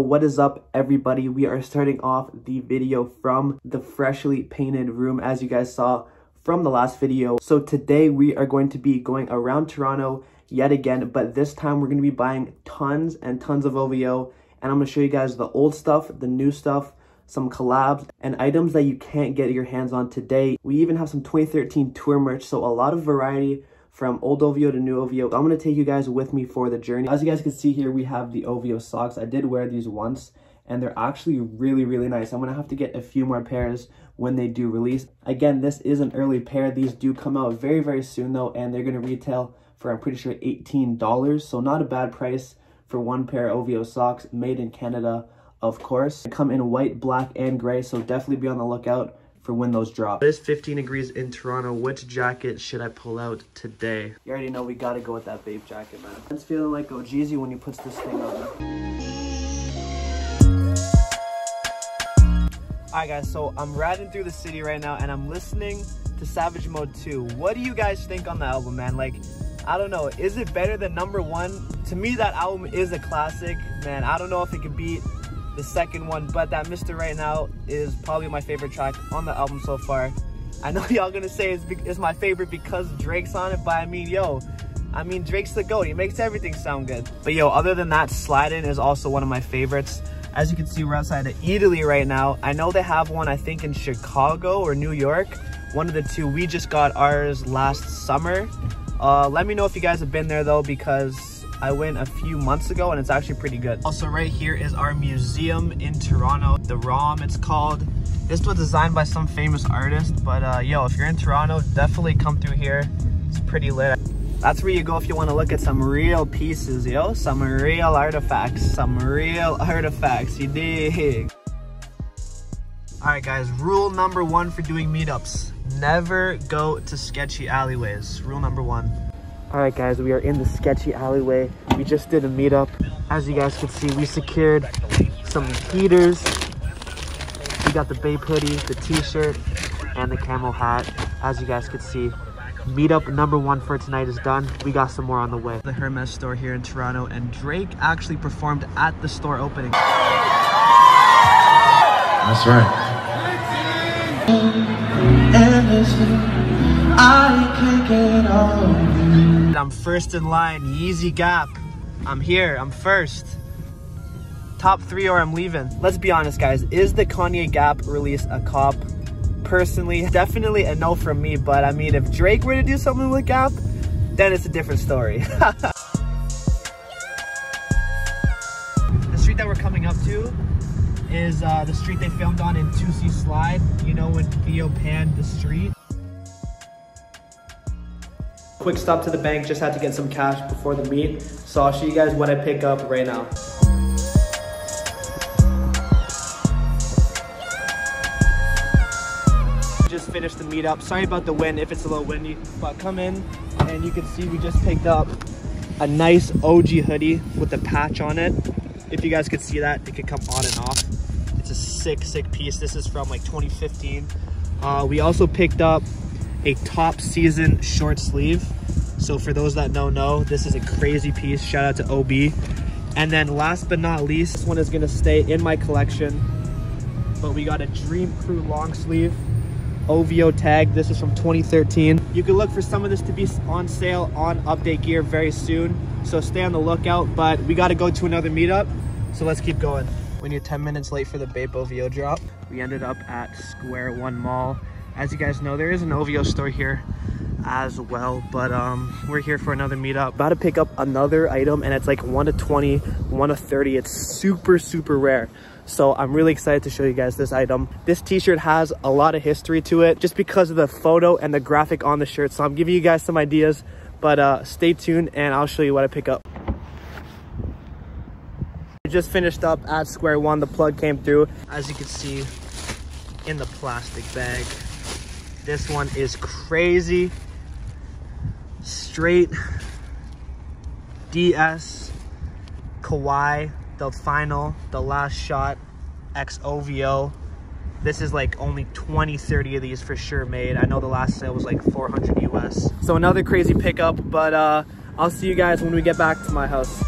what is up, everybody? We are starting off the video from the freshly painted room, as you guys saw from the last video. So today we are going to be going around Toronto yet again, but this time we're going to be buying tons and tons of OVO, and I'm going to show you guys the old stuff, the new stuff, some collabs, and items that you can't get your hands on today. We even have some 2013 tour merch, so a lot of variety from old OVO to new OVO. I'm going to take you guys with me for the journey. As you guys can see here, we have the OVO socks. I did wear these once, and they're actually really nice. I'm going to have to get a few more pairs when they do release. Again, this is an early pair. These do come out very soon though, and they're going to retail for, I'm pretty sure, $18. So not a bad price for one pair of OVO socks, made in Canada, of course. They come in white, black, and gray, so definitely be on the lookout for when those drop. It is 15 degrees in Toronto. Which jacket should I pull out today? You already know we gotta go with that Vape jacket, man. It's feeling like Ojeezy when he puts this thing on. Alright guys, so I'm riding through the city right now and I'm listening to Savage Mode 2. What do you guys think on the album, man? Like, I don't know, is it better than #1? To me, that album is a classic, man. I don't know if it could beat the second one, but that Mr. Right Now is probably my favorite track on the album so far. I know y'all gonna say it's my favorite because Drake's on it, but I mean, yo, Drake's the GOAT. He makes everything sound good. But yo, other than that, Slidin' is also one of my favorites. As you can see, we're outside of Italy right now. I know they have one, I think, in Chicago or New York. One of the two. We just got ours last summer. Let me know if you guys have been there though, because I went a few months ago and it's actually pretty good. Also, right here is our museum in Toronto. The ROM, it's called. This was designed by some famous artist, but yo, if you're in Toronto, definitely come through here. It's pretty lit. That's where you go if you want to look at some real pieces, yo. Some real artifacts. You dig? Alright guys, rule #1 for doing meetups. Never go to sketchy alleyways. Rule #1. Alright guys, we are in the sketchy alleyway. We just did a meetup. As you guys can see, we secured some heaters. We got the Vape hoodie, the t-shirt, and the camo hat. As you guys can see, meetup #1 for tonight is done. We got some more on the way. The Hermes store here in Toronto, and Drake actually performed at the store opening. That's right. I'm first in line, Yeezy Gap. I'm here, I'm first. Top 3 or I'm leaving. Let's be honest guys, is the Kanye Gap release a cop? Personally, definitely a no from me, but I mean, if Drake were to do something with Gap, then it's a different story. The street that we're coming up to is the street they filmed on in 2C Slide. You know, when Theo panned the street. Quick stop to the bank, just had to get some cash before the meet. So I'll show you guys what I pick up right now. Just finished the meetup. Sorry about the wind if it's a little windy, but come in and you can see we just picked up a nice OG hoodie with the patch on it. If you guys could see that, it could come on and off. It's a sick piece. This is from like 2015. We also picked up a top season short sleeve. So for those that don't know, this is a crazy piece. Shout out to OB. And then last but not least, this one is gonna stay in my collection, but we got a Dream Crew long sleeve OVO tag. This is from 2013. You can look for some of this to be on sale on Update Gear very soon, so stay on the lookout. But we got to go to another meetup, so let's keep going. When you're 10 minutes late for the Vape OVO drop, we ended up at Square One Mall. As you guys know, there is an OVO store here as well, but we're here for another meetup. About to pick up another item, and it's like 1 of 20, 1 of 30. It's super rare. So I'm really excited to show you guys this item. This t-shirt has a lot of history to it just because of the photo and the graphic on the shirt. So I'm giving you guys some ideas, but stay tuned and I'll show you what I pick up. We just finished up at Square One. The plug came through. As you can see in the plastic bag, this one is crazy. Straight DS Kawhi, the final, the last shot, X OVO. This is like only 20-30 of these for sure made. I know the last sale was like 400 US. So another crazy pickup, but I'll see you guys when we get back to my house.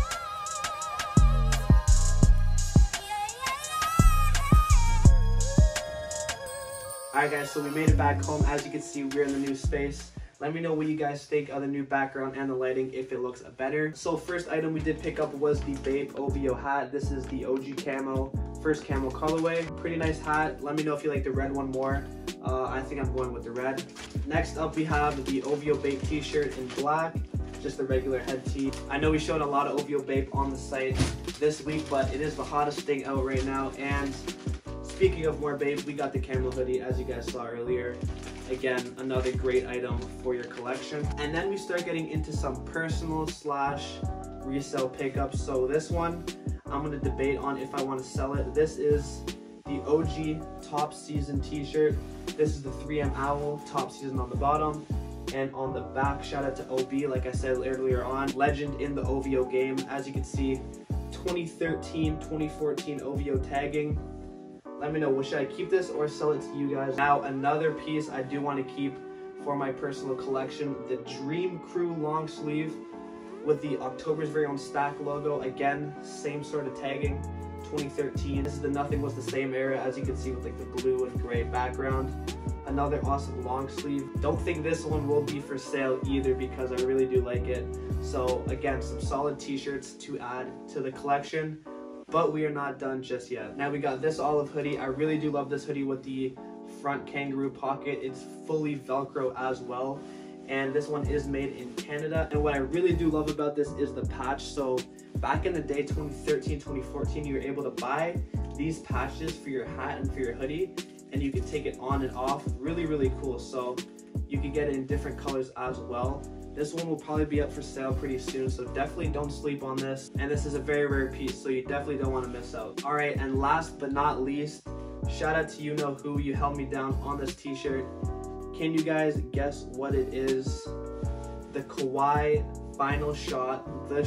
Alright guys, so we made it back home. As you can see, we're in the new space. Let me know what you guys think of the new background and the lighting, if it looks better. So first item we did pick up was the Vape OVO Hat. This is the OG camo, first camo colorway. Pretty nice hat. Let me know if you like the red one more. I think I'm going with the red. Next up we have the OVO Bait T-Shirt in black. Just the regular head tee. I know we showed a lot of OVO Vape on the site this week, but it is the hottest thing out right now. And speaking of more Vape, we got the camo hoodie, as you guys saw earlier. Again, another great item for your collection. And then we start getting into some personal / resale pickups. So this one, I'm gonna debate on if I want to sell it. This is the OG Top Season t-shirt. This is the 3M Owl Top Season on the bottom. And on the back, shout out to OB, like I said earlier on, legend in the OVO game. As you can see, 2013, 2014 OVO tagging. Let me know, should I keep this or sell it to you guys? Now, another piece I do want to keep for my personal collection, the Dream Crew long sleeve with the October's Very Own Stack logo. Again, same sort of tagging, 2013. This is the Nothing Was the Same era, as you can see, with like the blue and gray background. Another awesome long sleeve. Don't think this one will be for sale either, because I really do like it. So again, some solid t-shirts to add to the collection. But we are not done just yet. Now we got this olive hoodie. I really do love this hoodie with the front kangaroo pocket. It's fully Velcro as well. And this one is made in Canada. And what I really do love about this is the patch. So back in the day, 2013, 2014, you were able to buy these patches for your hat and for your hoodie. And you could take it on and off. Really, really cool. So you could get it in different colors as well. This one will probably be up for sale pretty soon, so definitely don't sleep on this. And this is a very rare piece, so you definitely don't want to miss out. All right, and last but not least, shout out to you-know-who. You held me down on this t-shirt. Can you guys guess what it is? The Kawhi final shot, the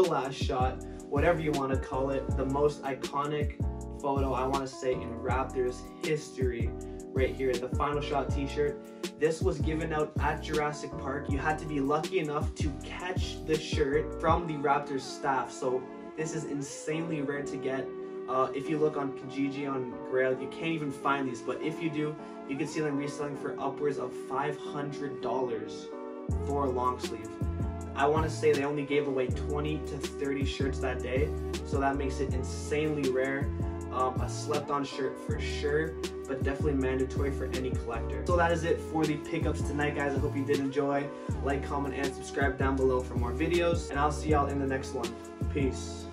last shot, whatever you want to call it. The most iconic photo, I want to say, in Raptors history. Right here, the final shot t-shirt. This was given out at Jurassic Park. You had to be lucky enough to catch the shirt from the Raptors staff. So this is insanely rare to get. If you look on Kijiji, on Grail, you can't even find these. But if you do, you can see them reselling for upwards of $500 for a long sleeve. I want to say they only gave away 20 to 30 shirts that day. So that makes it insanely rare. A slept-on shirt for sure, but definitely mandatory for any collector. So that is it for the pickups tonight, guys. I hope you did enjoy. Like, comment, and subscribe down below for more videos, and I'll see y'all in the next one. Peace.